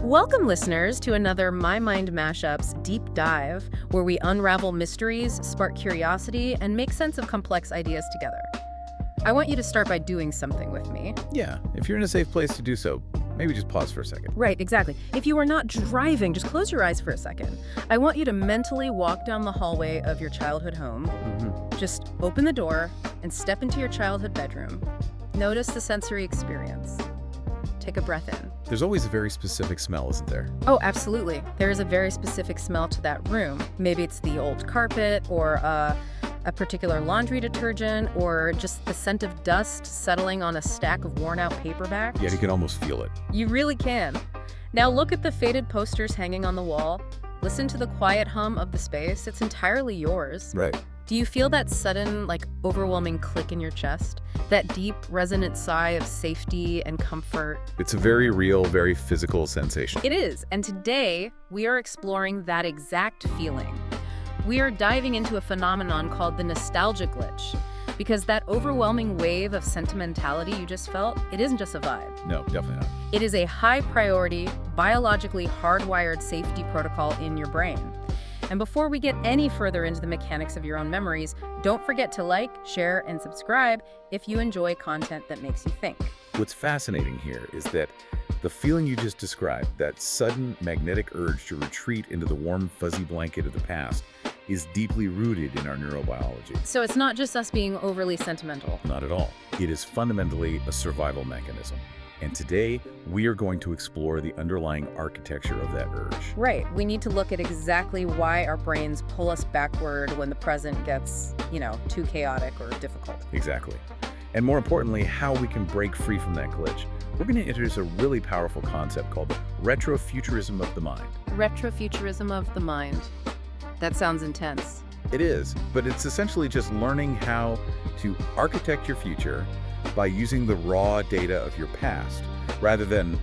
Welcome, listeners, to another My Mind MashUps deep dive, where we unravel mysteries, spark curiosity, and make sense of complex ideas together. I want you to start by doing something with me. Yeah, if you're in a safe place to do so, maybe just pause for a second. Right, exactly. If you are not driving, just close your eyes for a second. I want you to mentally walk down the hallway of your childhood home. Just open the door and step into your childhood bedroom. Notice the sensory experience. Take a breath in. There's always a very specific smell, isn't there? Oh, absolutely. There is a very specific smell to that room. Maybe it's the old carpet or a particular laundry detergent or just the scent of dust settling on a stack of worn-out paperbacks. Yeah, you can almost feel it. You really can. Now look at the faded posters hanging on the wall. Listen to the quiet hum of the space. It's entirely yours. Right. Do you feel that sudden, overwhelming click in your chest? That deep, resonant sigh of safety and comfort? It's a very real, very physical sensation. It is, and today we are exploring that exact feeling. We are diving into a phenomenon called the nostalgia glitch, because that overwhelming wave of sentimentality you just felt, it isn't just a vibe. No, definitely not. It is a high-priority, biologically hardwired safety protocol in your brain. And before we get any further into the mechanics of your own memories, don't forget to like, share, and subscribe if you enjoy content that makes you think. What's fascinating here is that the feeling you just described, that sudden magnetic urge to retreat into the warm, fuzzy blanket of the past, is deeply rooted in our neurobiology. So it's not just us being overly sentimental. Not at all. It is fundamentally a survival mechanism. And today, we are going to explore the underlying architecture of that urge. Right. We need to look at exactly why our brains pull us backward when the present gets, too chaotic or difficult. Exactly. And more importantly, how we can break free from that glitch. We're going to introduce a really powerful concept called Retro-Futurism of the mind. Retro-Futurism of the mind. That sounds intense. It is, but it's essentially just learning how to architect your future by using the raw data of your past, rather than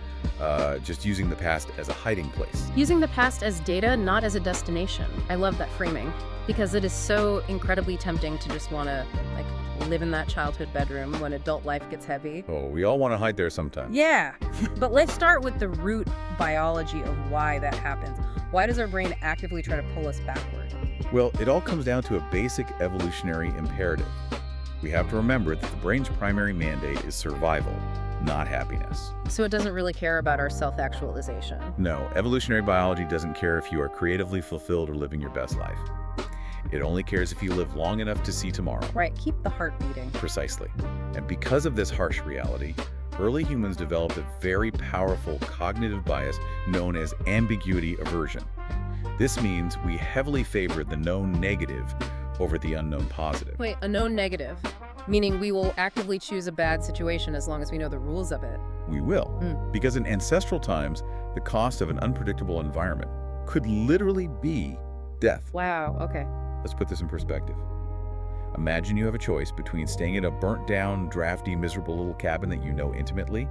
just using the past as a hiding place. Using the past as data, not as a destination. I love that framing, because it is so incredibly tempting to just want to, live in that childhood bedroom when adult life gets heavy. Oh, we all want to hide there sometimes. Yeah, but let's start with the root biology of why that happens. Why does our brain actively try to pull us backward? Well, it all comes down to a basic evolutionary imperative. We have to remember that the brain's primary mandate is survival, not happiness. So it doesn't really care about our self-actualization. No, evolutionary biology doesn't care if you are creatively fulfilled or living your best life. It only cares if you live long enough to see tomorrow. Right, keep the heart beating. Precisely. And because of this harsh reality, early humans developed a very powerful cognitive bias known as ambiguity aversion. This means we heavily favor the known negative over the unknown positive. Wait, a known negative? Meaning we will actively choose a bad situation as long as we know the rules of it. We will, because in ancestral times, the cost of an unpredictable environment could literally be death. Wow, okay. Let's put this in perspective. Imagine you have a choice between staying in a burnt-down, drafty, miserable little cabin that you know intimately,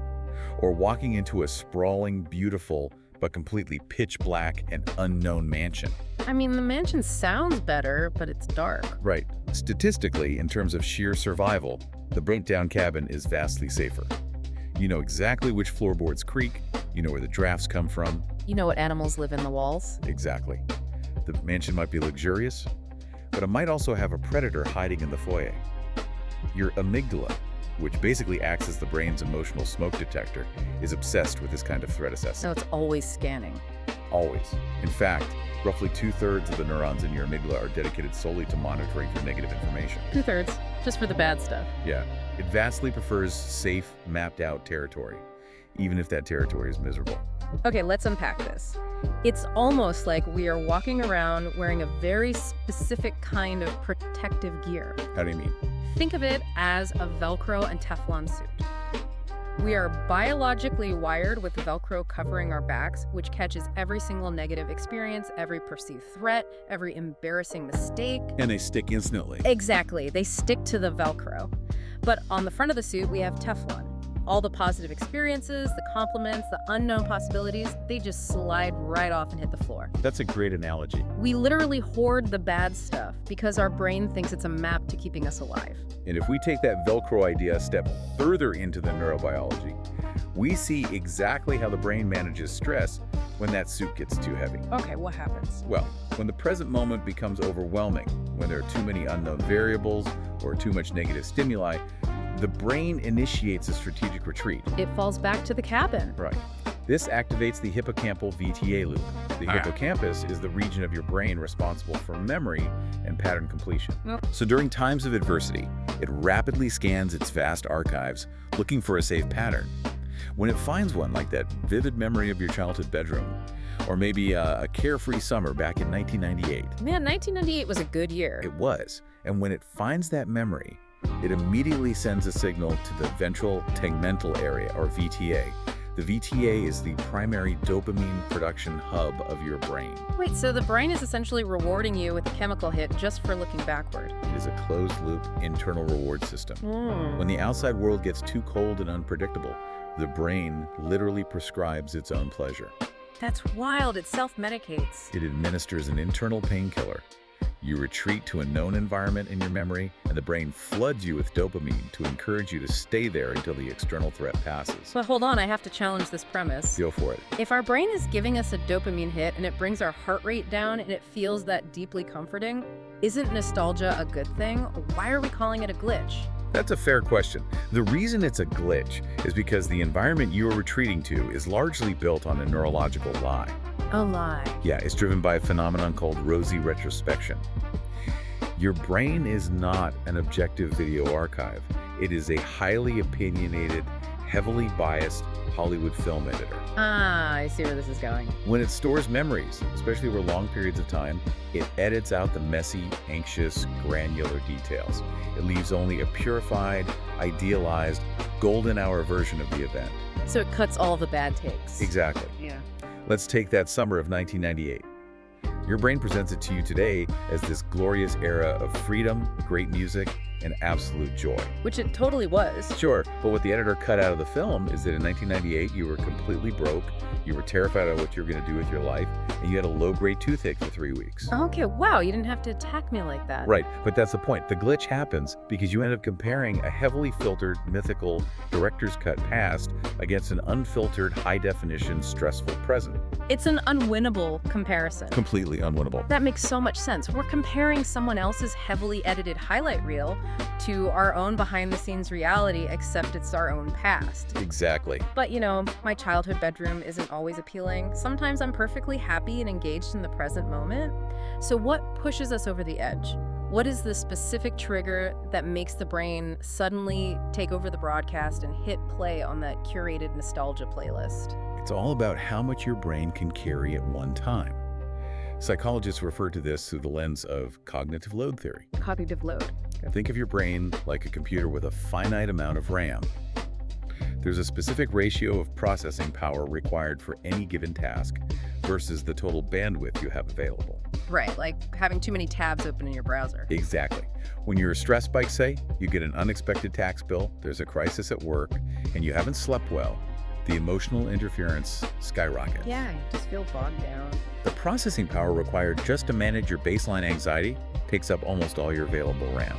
or walking into a sprawling, beautiful, but completely pitch black and unknown mansion. I mean, the mansion sounds better, but it's dark. Right. Statistically, in terms of sheer survival, the burnt-down cabin is vastly safer. You know exactly which floorboards creak, you know where the drafts come from. You know what animals live in the walls? Exactly. The mansion might be luxurious, but it might also have a predator hiding in the foyer. Your amygdala, which basically acts as the brain's emotional smoke detector, is obsessed with this kind of threat assessment. So it's always scanning. Always. In fact, roughly 2/3 of the neurons in your amygdala are dedicated solely to monitoring for negative information. 2/3, just for the bad stuff. Yeah. It vastly prefers safe, mapped-out territory, even if that territory is miserable. Okay, let's unpack this. It's almost like we are walking around wearing a very specific kind of protective gear. How do you mean? Think of it as a Velcro and Teflon suit. We are biologically wired with Velcro covering our backs, which catches every single negative experience, every perceived threat, every embarrassing mistake. And they stick instantly. Exactly, they stick to the Velcro. But on the front of the suit, we have Teflon. All the positive experiences, the compliments, the unknown possibilities, they just slide right off and hit the floor. That's a great analogy. We literally hoard the bad stuff because our brain thinks it's a map to keeping us alive. And if we take that Velcro idea a step further into the neurobiology, we see exactly how the brain manages stress when that suit gets too heavy. Okay, what happens? Well, when the present moment becomes overwhelming, when there are too many unknown variables or too much negative stimuli, the brain initiates a strategic retreat. It falls back to the cabin. Right. This activates the Hippocampal-VTA loop. The hippocampus is the region of your brain responsible for memory and pattern completion. So during times of adversity, it rapidly scans its vast archives, looking for a safe pattern. When it finds one, like that vivid memory of your childhood bedroom, or maybe a carefree summer back in 1998. Man, 1998 was a good year. It was. And when it finds that memory, it immediately sends a signal to the ventral tegmental area, or VTA. The VTA is the primary dopamine production hub of your brain. Wait, so the brain is essentially rewarding you with a chemical hit just for looking backward. It is a closed-loop internal reward system. When the outside world gets too cold and unpredictable, the brain literally prescribes its own pleasure. That's wild. It self-medicates. It administers an internal painkiller. You retreat to a known environment in your memory, and the brain floods you with dopamine to encourage you to stay there until the external threat passes. But hold on, I have to challenge this premise. Go for it. If our brain is giving us a dopamine hit and it brings our heart rate down and it feels that deeply comforting, isn't nostalgia a good thing? Why are we calling it a glitch? That's a fair question. The reason it's a glitch is because the environment you are retreating to is largely built on a neurological lie. A lie. Yeah, it's driven by a phenomenon called rosy retrospection. Your brain is not an objective video archive. It is a highly opinionated, heavily biased Hollywood film editor. Ah, I see where this is going. When it stores memories, especially over long periods of time, it edits out the messy, anxious, granular details. It leaves only a purified, idealized, golden hour version of the event. So it cuts all the bad takes. Exactly. Yeah. Let's take that summer of 1998. Your brain presents it to you today as this glorious era of freedom, great music, and absolute joy. Which it totally was. Sure, but what the editor cut out of the film is that in 1998, you were completely broke, you were terrified of what you were going to do with your life, and you had a low-grade toothache for 3 weeks. Okay, wow, you didn't have to attack me like that. Right, but that's the point. The glitch happens because you end up comparing a heavily filtered, mythical, director's cut past against an unfiltered, high-definition, stressful present. It's an unwinnable comparison. Completely unwinnable. That makes so much sense. We're comparing someone else's heavily edited highlight reel to our own behind-the-scenes reality, except it's our own past. Exactly. But, you know, my childhood bedroom isn't always appealing. Sometimes I'm perfectly happy and engaged in the present moment. So what pushes us over the edge? What is the specific trigger that makes the brain suddenly take over the broadcast and hit play on that curated nostalgia playlist? It's all about how much your brain can carry at one time. Psychologists refer to this through the lens of cognitive load theory. Cognitive load. Think of your brain like a computer with a finite amount of RAM. There's a specific ratio of processing power required for any given task versus the total bandwidth you have available. Right, like having too many tabs open in your browser. Exactly. When you're a stress spike, say, you get an unexpected tax bill, there's a crisis at work, and you haven't slept well, the emotional interference skyrockets. Yeah, you just feel bogged down. The processing power required just to manage your baseline anxiety takes up almost all your available RAM.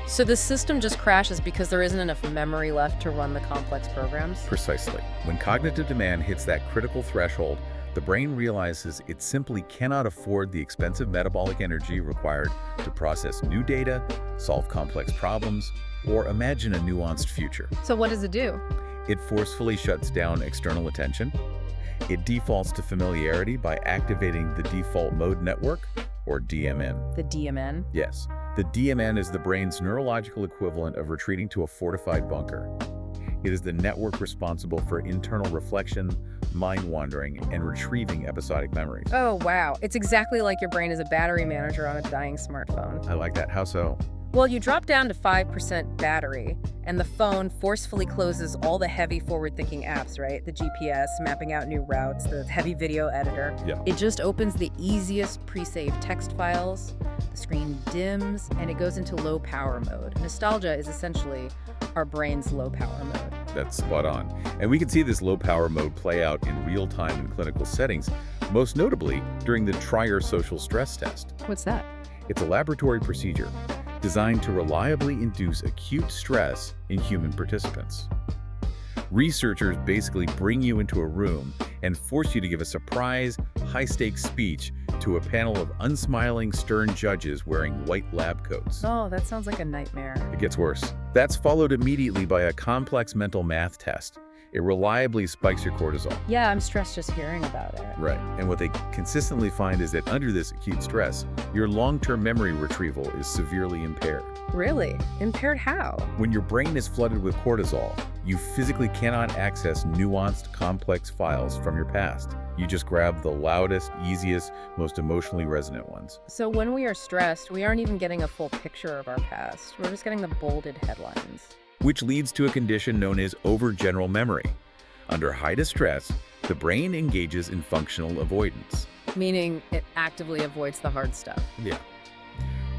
So the system just crashes because there isn't enough memory left to run the complex programs? Precisely. When cognitive demand hits that critical threshold, the brain realizes it simply cannot afford the expensive metabolic energy required to process new data, solve complex problems, or imagine a nuanced future. So what does it do? It forcefully shuts down external attention. It defaults to familiarity by activating the default mode network, or DMN. The DMN? Yes. The DMN is the brain's neurological equivalent of retreating to a fortified bunker. It is the network responsible for internal reflection, mind wandering, and retrieving episodic memories. Oh, wow. It's exactly like your brain is a battery manager on a dying smartphone. I like that. How so? Well, you drop down to 5% battery, and the phone forcefully closes all the heavy forward-thinking apps, right? The GPS, mapping out new routes, the heavy video editor. Yeah. It just opens the easiest pre-saved text files, the screen dims, and it goes into low power mode. Nostalgia is essentially our brain's low power mode. That's spot on. And we can see this low power mode play out in real time in clinical settings, most notably during the Trier social stress test. What's that? It's a laboratory procedure designed to reliably induce acute stress in human participants. Researchers basically bring you into a room and force you to give a surprise, high-stakes speech to a panel of unsmiling, stern judges wearing white lab coats. Oh, that sounds like a nightmare. It gets worse. That's followed immediately by a complex mental math test. It reliably spikes your cortisol. Yeah, I'm stressed just hearing about it. Right. And what they consistently find is that under this acute stress, your long-term memory retrieval is severely impaired. Really? Impaired how? When your brain is flooded with cortisol, you physically cannot access nuanced, complex files from your past. You just grab the loudest, easiest, most emotionally resonant ones. So when we are stressed, we aren't even getting a full picture of our past. We're just getting the bolded headlines. Which leads to a condition known as overgeneral memory. Under high distress, the brain engages in functional avoidance. Meaning it actively avoids the hard stuff. Yeah.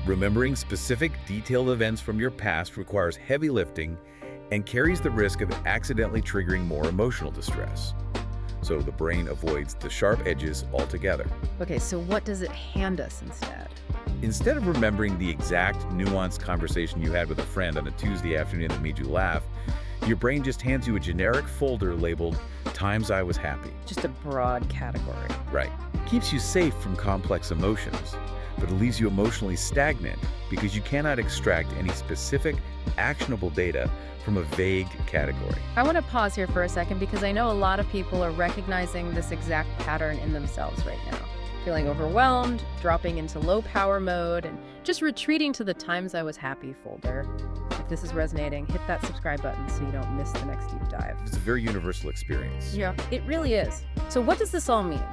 Remembering specific, detailed events from your past requires heavy lifting and carries the risk of accidentally triggering more emotional distress. So the brain avoids the sharp edges altogether. Okay, so what does it hand us instead? Instead of remembering the exact, nuanced conversation you had with a friend on a Tuesday afternoon that made you laugh, your brain just hands you a generic folder labeled "Times I Was Happy." Just a broad category. Right. Keeps you safe from complex emotions, but it leaves you emotionally stagnant because you cannot extract any specific, actionable data from a vague category. I want to pause here for a second because I know a lot of people are recognizing this exact pattern in themselves right now. Feeling overwhelmed, dropping into low power mode, and just retreating to the "Times I Was Happy" folder. If this is resonating, hit that subscribe button so you don't miss the next deep dive. It's a very universal experience. Yeah, it really is. So what does this all mean?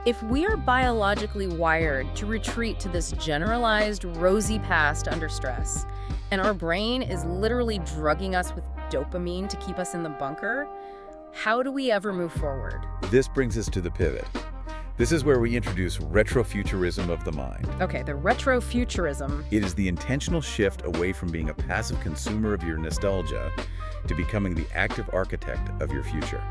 If we are biologically wired to retreat to this generalized, rosy past under stress, and our brain is literally drugging us with dopamine to keep us in the bunker, how do we ever move forward? This brings us to the pivot. This is where we introduce Retro-Futurism of the mind. Okay, the Retro-Futurism. It is the intentional shift away from being a passive consumer of your nostalgia to becoming the active architect of your future.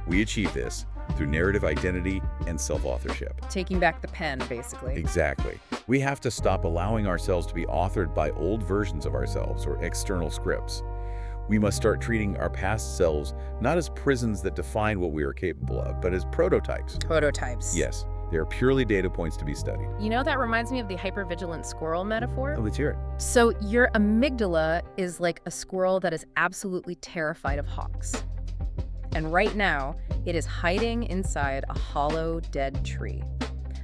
We achieve this through narrative identity and self-authorship. Taking back the pen, basically. Exactly. We have to stop allowing ourselves to be authored by old versions of ourselves or external scripts. We must start treating our past selves not as prisons that define what we are capable of, but as prototypes. Prototypes. Yes, they are purely data points to be studied. You know, that reminds me of the hypervigilant squirrel metaphor. Oh, let's hear it. So your amygdala is like a squirrel that is absolutely terrified of hawks. And right now, it is hiding inside a hollow, dead tree.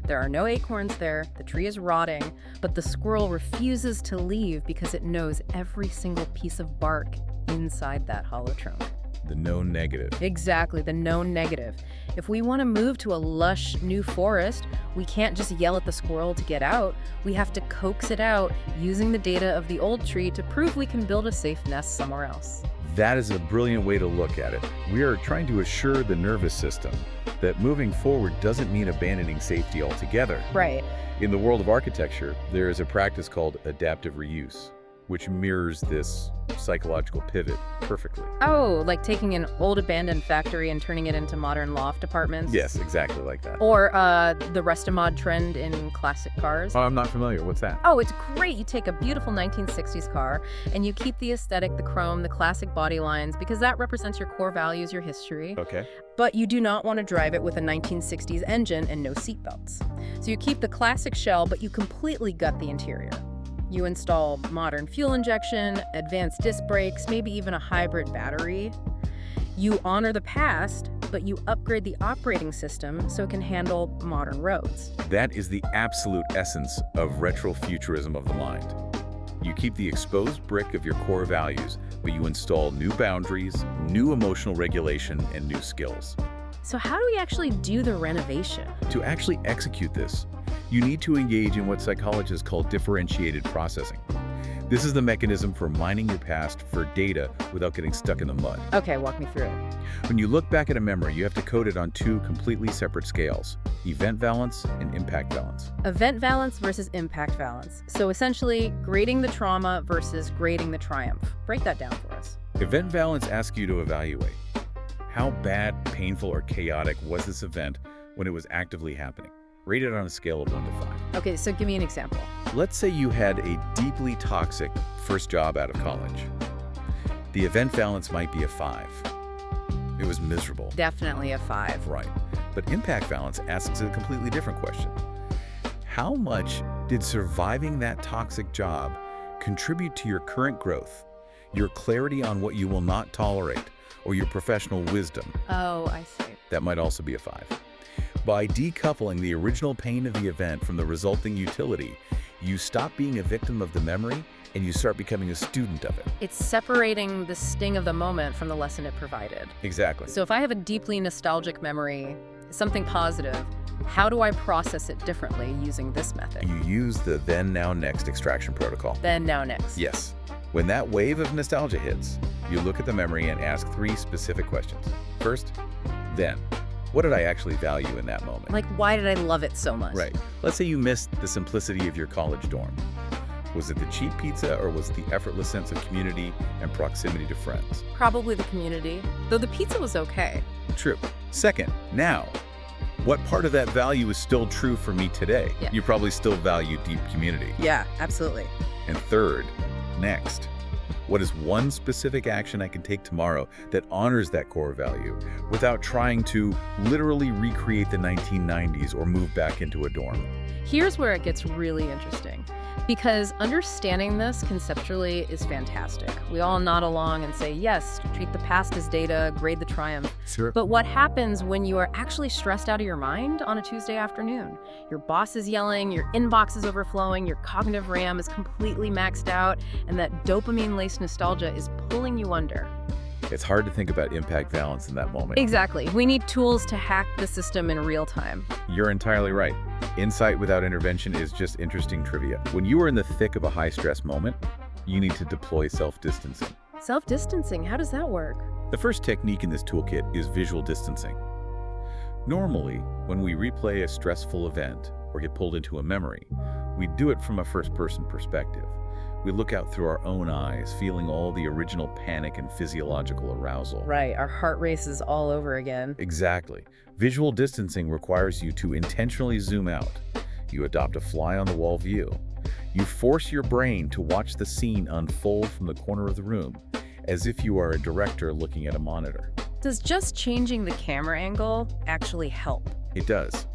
There are no acorns there, the tree is rotting, but the squirrel refuses to leave because it knows every single piece of bark inside that hollow trunk. The known negative. Exactly, the known negative. If we want to move to a lush new forest, we can't just yell at the squirrel to get out. We have to coax it out using the data of the old tree to prove we can build a safe nest somewhere else. That is a brilliant way to look at it. We are trying to assure the nervous system that moving forward doesn't mean abandoning safety altogether. Right. In the world of architecture, there is a practice called adaptive reuse, which mirrors this psychological pivot perfectly. Oh, like taking an old abandoned factory and turning it into modern loft apartments? Yes, exactly like that. Or the Restomod trend in classic cars? Oh, I'm not familiar. What's that? Oh, it's great. You take a beautiful 1960s car and you keep the aesthetic, the chrome, the classic body lines, because that represents your core values, your history. Okay. But you do not want to drive it with a 1960s engine and no seatbelts. So you keep the classic shell, but you completely gut the interior. You install modern fuel injection, advanced disc brakes, maybe even a hybrid battery. You honor the past, but you upgrade the operating system so it can handle modern roads. That is the absolute essence of retro-futurism of the mind. You keep the exposed brick of your core values, but you install new boundaries, new emotional regulation, and new skills. So how do we actually do the renovation? To actually execute this, you need to engage in what psychologists call differentiated processing. This is the mechanism for mining your past for data without getting stuck in the mud. Okay, walk me through it. When you look back at a memory, you have to code it on two completely separate scales: event valence and impact valence. Event valence versus impact valence. So essentially, grading the trauma versus grading the triumph. Break that down for us. Event valence asks you to evaluate how bad, painful, or chaotic was this event when it was actively happening. Rate it on a scale of 1 to 5. Okay, so give me an example. Let's say you had a deeply toxic first job out of college. The event valence might be a 5. It was miserable. Definitely a 5. Right. But impact balance asks a completely different question. How much did surviving that toxic job contribute to your current growth, your clarity on what you will not tolerate, or your professional wisdom? Oh, I see. That might also be a 5. By decoupling the original pain of the event from the resulting utility, you stop being a victim of the memory and you start becoming a student of it. It's separating the sting of the moment from the lesson it provided. Exactly. So if I have a deeply nostalgic memory, something positive, how do I process it differently using this method? You use the then, now, next extraction protocol. Then, now, next. Yes. When that wave of nostalgia hits, you look at the memory and ask 3 specific questions. First, then. What did I actually value in that moment? Like, why did I love it so much? Right. Let's say you missed the simplicity of your college dorm. Was it the cheap pizza or was it the effortless sense of community and proximity to friends? Probably the community, though the pizza was okay. True. Second, now. What part of that value is still true for me today? Yeah. You probably still value deep community. Yeah, absolutely. And third, next. What is one specific action I can take tomorrow that honors that core value without trying to literally recreate the 1990s or move back into a dorm? Here's where it gets really interesting, because understanding this conceptually is fantastic. We all nod along and say, yes, treat the past as data, grade the triumph. Sure. But what happens when you are actually stressed out of your mind on a Tuesday afternoon? Your boss is yelling, your inbox is overflowing, your cognitive RAM is completely maxed out, and that dopamine-laced nostalgia is pulling you under. It's hard to think about impact balance in that moment. Exactly. We need tools to hack the system in real time. You're entirely right. Insight without intervention is just interesting trivia. When you are in the thick of a high-stress moment, you need to deploy self-distancing. Self-distancing, how does that work? The first technique in this toolkit is visual distancing. Normally, when we replay a stressful event or get pulled into a memory, we do it from a first-person perspective. We look out through our own eyes, feeling all the original panic and physiological arousal. Right, our heart races all over again. Exactly. Visual distancing requires you to intentionally zoom out. You adopt a fly-on-the-wall view. You force your brain to watch the scene unfold from the corner of the room, as if you are a director looking at a monitor. Does just changing the camera angle actually help? It does.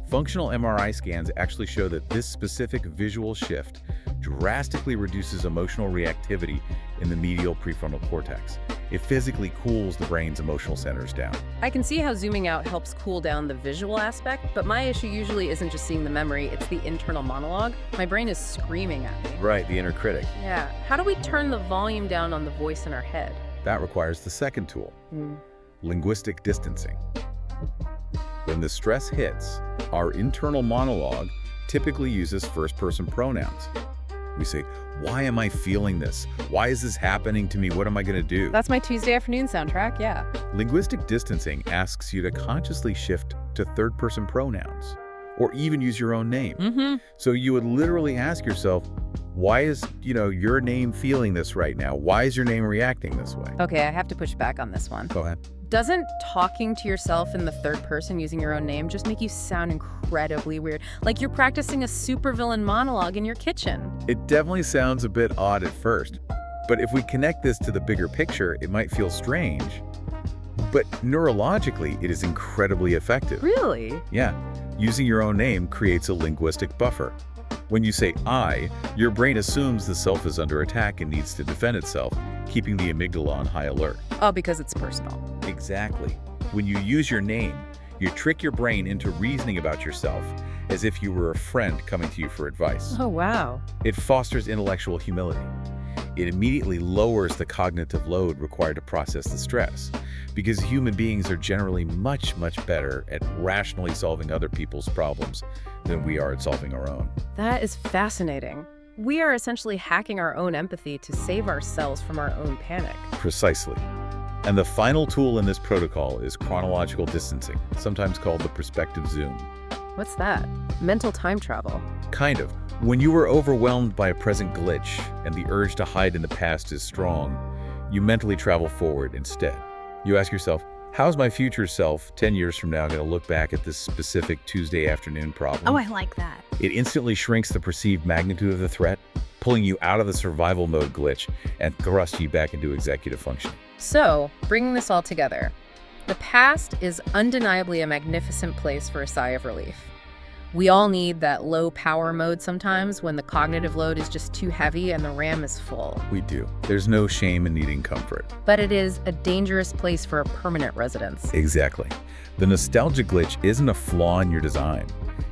Functional MRI scans actually show that this specific visual shift drastically reduces emotional reactivity in the medial prefrontal cortex. It physically cools the brain's emotional centers down. I can see how zooming out helps cool down the visual aspect, but my issue usually isn't just seeing the memory, it's the internal monologue. My brain is screaming at me. Right, the inner critic. Yeah. How do we turn the volume down on the voice in our head? That requires the second tool, linguistic distancing. When the stress hits, our internal monologue typically uses first-person pronouns. We say, why am I feeling this? Why is this happening to me? What am I going to do? That's my Tuesday afternoon soundtrack, yeah. Linguistic distancing asks you to consciously shift to third-person pronouns, or even use your own name. So you would literally ask yourself, why is, your name feeling this right now? Why is your name reacting this way? Okay, I have to push back on this one. Go ahead. Doesn't talking to yourself in the third person using your own name just make you sound incredibly weird? Like you're practicing a supervillain monologue in your kitchen. It definitely sounds a bit odd at first, but if we connect this to the bigger picture, it might feel strange. But neurologically, it is incredibly effective. Really? Yeah. Using your own name creates a linguistic buffer. When you say I, your brain assumes the self is under attack and needs to defend itself, keeping the amygdala on high alert. Oh, because it's personal. Exactly. When you use your name, you trick your brain into reasoning about yourself as if you were a friend coming to you for advice. Oh, wow. It fosters intellectual humility. It immediately lowers the cognitive load required to process the stress, because human beings are generally much, much better at rationally solving other people's problems than we are at solving our own. That is fascinating. We are essentially hacking our own empathy to save ourselves from our own panic. Precisely. And the final tool in this protocol is chronological distancing, sometimes called the perspective zoom. What's that? Mental time travel. Kind of. When you are overwhelmed by a present glitch and the urge to hide in the past is strong, you mentally travel forward instead. You ask yourself, how's my future self 10 years from now going to look back at this specific Tuesday afternoon problem? Oh, I like that. It instantly shrinks the perceived magnitude of the threat, pulling you out of the survival mode glitch and thrusts you back into executive function. So, bringing this all together, The past is undeniably a magnificent place for a sigh of relief. We all need that low power mode sometimes when the cognitive load is just too heavy and the RAM is full. We do. There's no shame in needing comfort. But it is a dangerous place for a permanent residence. Exactly. The nostalgia glitch isn't a flaw in your design.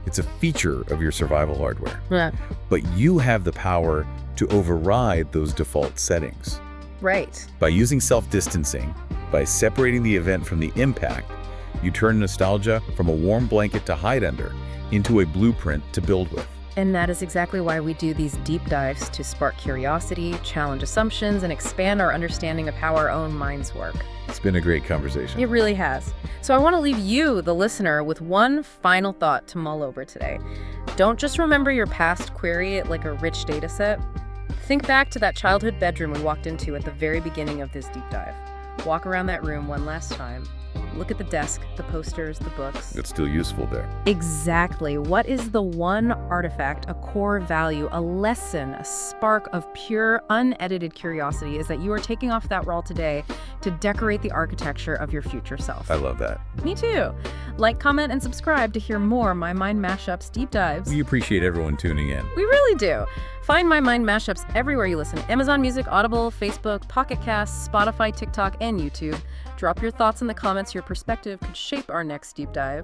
It's a feature of your survival hardware. Yeah. But you have the power to override those default settings. Right. By using self-distancing, by separating the event from the impact, you turn nostalgia from a warm blanket to hide under into a blueprint to build with. And that is exactly why we do these deep dives, to spark curiosity, challenge assumptions, and expand our understanding of how our own minds work. It's been a great conversation. It really has. So I want to leave you, the listener, with one final thought to mull over today. Don't just remember your past, query it like a rich data set. Think back to that childhood bedroom we walked into at the very beginning of this deep dive. Walk around that room one last time. Look at the desk, the posters, the books. It's still useful there. Exactly. What is the one artifact, a core value, a lesson, a spark of pure, unedited curiosity is that you are taking off that wall today to decorate the architecture of your future self? I love that. Me too. Like, comment, and subscribe to hear more My Mind Mashups deep dives. We appreciate everyone tuning in. We really do. Find My Mind Mashups everywhere you listen. Amazon Music, Audible, Facebook, Pocket Casts, Spotify, TikTok, and YouTube. Drop your thoughts in the comments. Your perspective could shape our next deep dive.